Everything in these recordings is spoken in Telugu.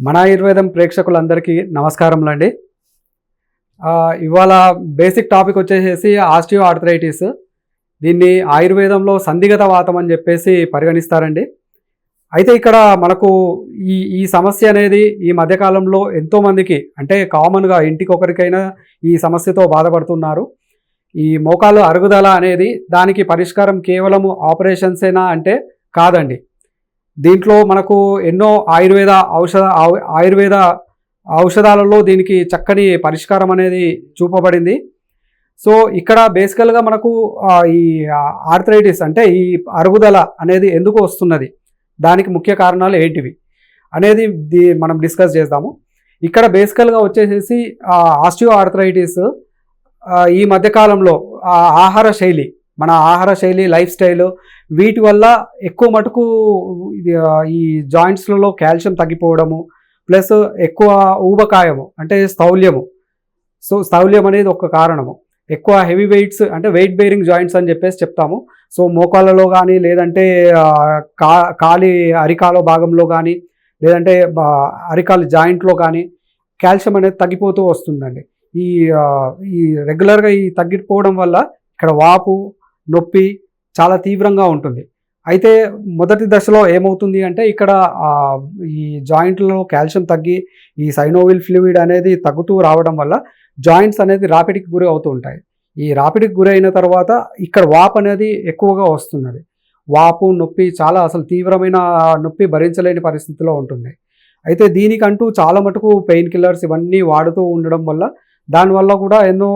మన ఆయుర్వేదం ప్రేక్షకులందరికీ నమస్కారములండి. ఇవాళ బేసిక్ టాపిక్ వచ్చేసేసి ఆస్టియో ఆర్థరైటిస్. దీన్ని ఆయుర్వేదంలో సంధిగత వాతం అని చెప్పేసి పరిగణిస్తారండి. అయితే ఇక్కడ మనకు ఈ సమస్య అనేది ఈ మధ్యకాలంలో ఎంతోమందికి అంటే కామన్గా ఇంటికొకరికైనా ఈ సమస్యతో బాధపడుతున్నారు. ఈ మోకాలు అరుగుదల అనేది దానికి పరిష్కారం కేవలము ఆపరేషన్సేనా అంటే కాదండి. దీంట్లో మనకు ఎన్నో ఆయుర్వేద ఔషధాలలో దీనికి చక్కని పరిష్కారం అనేది చూపబడింది. సో ఇక్కడ బేసికల్గా మనకు ఈ ఆర్థరైటిస్ అంటే ఈ అరుగుదల అనేది ఎందుకు వస్తున్నది, దానికి ముఖ్య కారణాలు ఏంటివి అనేది మనం డిస్కస్ చేద్దాము. ఇక్కడ బేసికల్గా వచ్చేసేసి ఆస్టియో ఆర్థరైటిస్ ఈ మధ్యకాలంలో మన ఆహార శైలి లైఫ్ స్టైల్ వీటి వల్ల ఎక్కువ మటుకు ఈ జాయింట్స్లలో కాల్షియం తగ్గిపోవడము, ప్లస్ ఎక్కువ ఊబకాయము అంటే స్థౌల్యము. సో స్థౌల్యం అనేది ఒక కారణము. ఎక్కువ హెవీ వెయిట్స్ అంటే వెయిట్ బేరింగ్ జాయింట్స్ అని చెప్పేసి చెప్తాము. సో మోకాళ్ళలో కానీ లేదంటే కాలి అరికాల భాగంలో కానీ లేదంటే అరికాల జాయింట్లో కానీ కాల్షియం అనేది తగ్గిపోతూ వస్తుందండి. ఈ రెగ్యులర్గా ఈ తగ్గిపోవడం వల్ల ఇక్కడ వాపు నొప్పి చాలా తీవ్రంగా ఉంటుంది. అయితే మొదటి దశలో ఏమవుతుంది అంటే ఇక్కడ ఈ జాయింట్లలో కాల్షియం తగ్గి ఈ సైనోవిల్ ఫ్లూయిడ్ అనేది తగ్గుతూ రావడం వల్ల జాయింట్స్ అనేది రాపిడికి గురి అవుతూ ఉంటాయి. ఈ రాపిడికి గురి అయిన తర్వాత ఇక్కడ వాపు అనేది ఎక్కువగా వస్తున్నది. వాపు నొప్పి చాలా అసలు తీవ్రమైన నొప్పి భరించలేని పరిస్థితిలో ఉంటుంది. అయితే దీనికంటూ చాలా మటుకు పెయిన్ కిల్లర్స్ ఇవన్నీ వాడుతూ ఉండడం వల్ల దానివల్ల కూడా ఎన్నో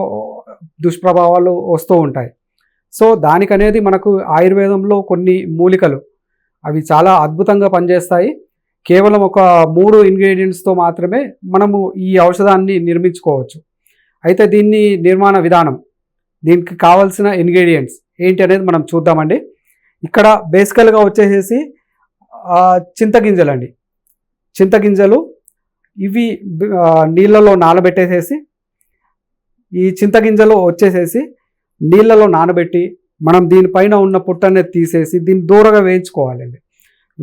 దుష్ప్రభావాలు వస్తూ ఉంటాయి. సో దానికనేది మనకు ఆయుర్వేదంలో కొన్ని మూలికలు అవి చాలా అద్భుతంగా పనిచేస్తాయి. కేవలం ఒక 3 ఇంగ్రీడియంట్స్తో మాత్రమే మనము ఈ ఔషధాన్ని నిర్మించుకోవచ్చు. అయితే దీన్ని నిర్మాణ విధానం, దీనికి కావాల్సిన ఇంగ్రీడియంట్స్ ఏంటి అనేది మనం చూద్దామండి. ఇక్కడ బేసికల్గా వచ్చేసేసి చింతగింజలండి. చింతగింజలు ఇవి నీళ్ళలో నానబెట్టేసేసి ఈ చింతగింజలు వచ్చేసేసి నీళ్ళలో నానబెట్టి మనం దీనిపైన ఉన్న పుట్ట అనేది తీసేసి దీన్ని దూరంగా వేయించుకోవాలండి.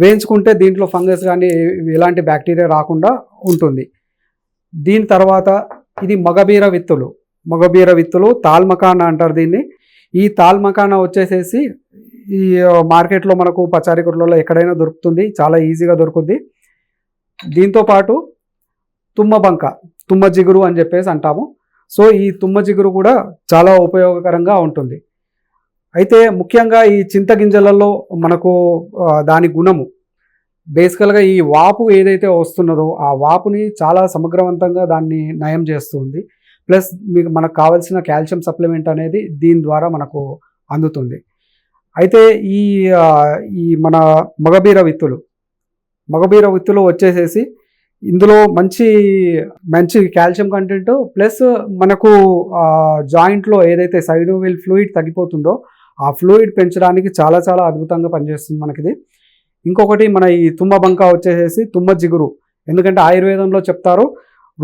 వేయించుకుంటే దీంట్లో ఫంగస్ కానీ ఎలాంటి బ్యాక్టీరియా రాకుండా ఉంటుంది. దీని తర్వాత ఇది మగబీర విత్తులు తాల్మకాన అంటారు దీన్ని. ఈ తాల్మకాన వచ్చేసేసి ఈ మార్కెట్లో మనకు పచారీ కొట్లలో ఎక్కడైనా దొరుకుతుంది, చాలా ఈజీగా దొరుకుతుంది. దీంతోపాటు తుమ్మ జిగురు అని చెప్పేసి అంటాము. సో ఈ తుమ్మ జిగురు కూడా చాలా ఉపయోగకరంగా ఉంటుంది. అయితే ముఖ్యంగా ఈ చింతగింజలలో మనకు దాని గుణము బేసికల్గా ఈ వాపు ఏదైతే వస్తున్నదో ఆ వాపుని చాలా సమగ్రవంతంగా దాన్ని నయం చేస్తుంది. ప్లస్ మనకు కావాల్సిన కాల్షియం సప్లిమెంట్ అనేది దీని ద్వారా మనకు అందుతుంది. అయితే ఈ మన మగబీర విత్తులు వచ్చేసేసి ఇందులో మంచి కాల్షియం కంటెంట్ ప్లస్ మనకు జాయింట్లో ఏదైతే సైనోవిల్ ఫ్లూయిడ్ తగ్గిపోతుందో ఆ ఫ్లూయిడ్ పెంచడానికి చాలా చాలా అద్భుతంగా పనిచేస్తుంది మనకిది. ఇంకొకటి మన ఈ తుమ్మబంక వచ్చేసేసి తుమ్మ జిగురు. ఎందుకంటే ఆయుర్వేదంలో చెప్తారు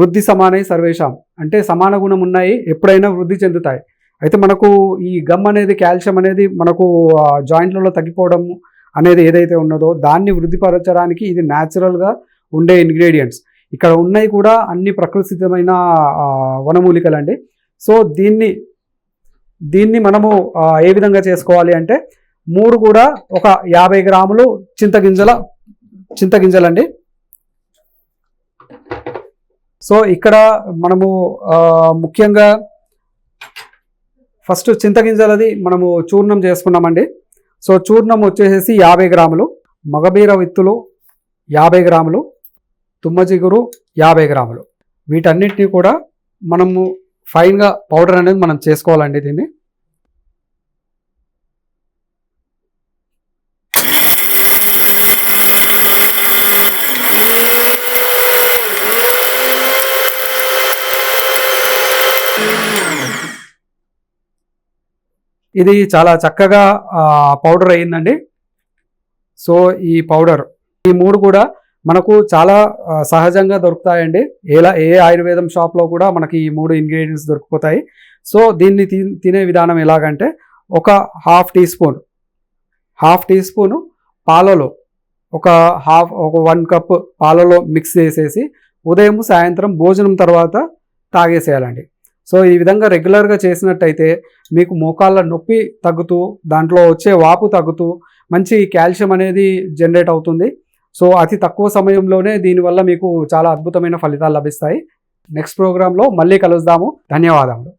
వృద్ధి సమానై సర్వేషాం, అంటే సమాన గుణం ఉన్నాయి, ఎప్పుడైనా వృద్ధి చెందుతాయి. అయితే మనకు ఈ గమ్ అనేది కాల్షియం అనేది మనకు జాయింట్లలో తగ్గిపోవడం అనేది ఏదైతే ఉన్నదో దాన్ని వృద్ధిపరచడానికి ఇది న్యాచురల్గా ఉండే ఇంగ్రీడియంట్స్. ఇక్కడ ఉన్నాయి కూడా అన్ని ప్రకృతిసిద్ధమైన వనమూలికలు అండి. సో దీన్ని మనము ఏ విధంగా చేసుకోవాలి అంటే 3 కూడా ఒక 50 గ్రాములు చింతగింజలండి. సో ఇక్కడ మనము ముఖ్యంగా ఫస్ట్ చింతగింజలది మనము చూర్ణం చేసుకున్నామండి. సో చూర్ణం వచ్చేసేసి 50 గ్రాములు, మగబీర విత్తులు 50 గ్రాములు, తుమ్మ జిగురు 50 గ్రాములు. వీటన్నిటిని కూడా మనము ఫైన్గా పౌడర్ అనేది మనం చేసుకోవాలండి. దీన్ని ఇది చాలా చక్కగా పౌడర్ అయ్యిందండి. సో ఈ పౌడర్ ఈ 3 కూడా మనకు చాలా సహజంగా దొరుకుతాయండి. ఏ ఆయుర్వేదం షాప్లో కూడా మనకి ఈ 3 ఇంగ్రీడియంట్స్ దొరికిపోతాయి. సో దీన్ని తినే విధానం ఎలాగంటే ఒక హాఫ్ టీ స్పూన్ పాలలో ఒక 1 కప్ పాలలో మిక్స్ చేసేసి ఉదయం సాయంత్రం భోజనం తర్వాత తాగేసేయాలండి. సో ఈ విధంగా రెగ్యులర్గా చేసినట్టయితే మీకు మోకాళ్ళ నొప్పి తగ్గుతూ, దాంట్లో వచ్చే వాపు తగ్గుతూ, మంచి కాల్షియం అనేది జనరేట్ అవుతుంది. సో అతి తక్కువ సమయంలోనే దీనివల్ల మీకు చాలా అద్భుతమైన ఫలితాలు లభిస్తాయి. నెక్స్ట్ ప్రోగ్రాంలో మళ్ళీ కలుద్దాము. ధన్యవాదములు.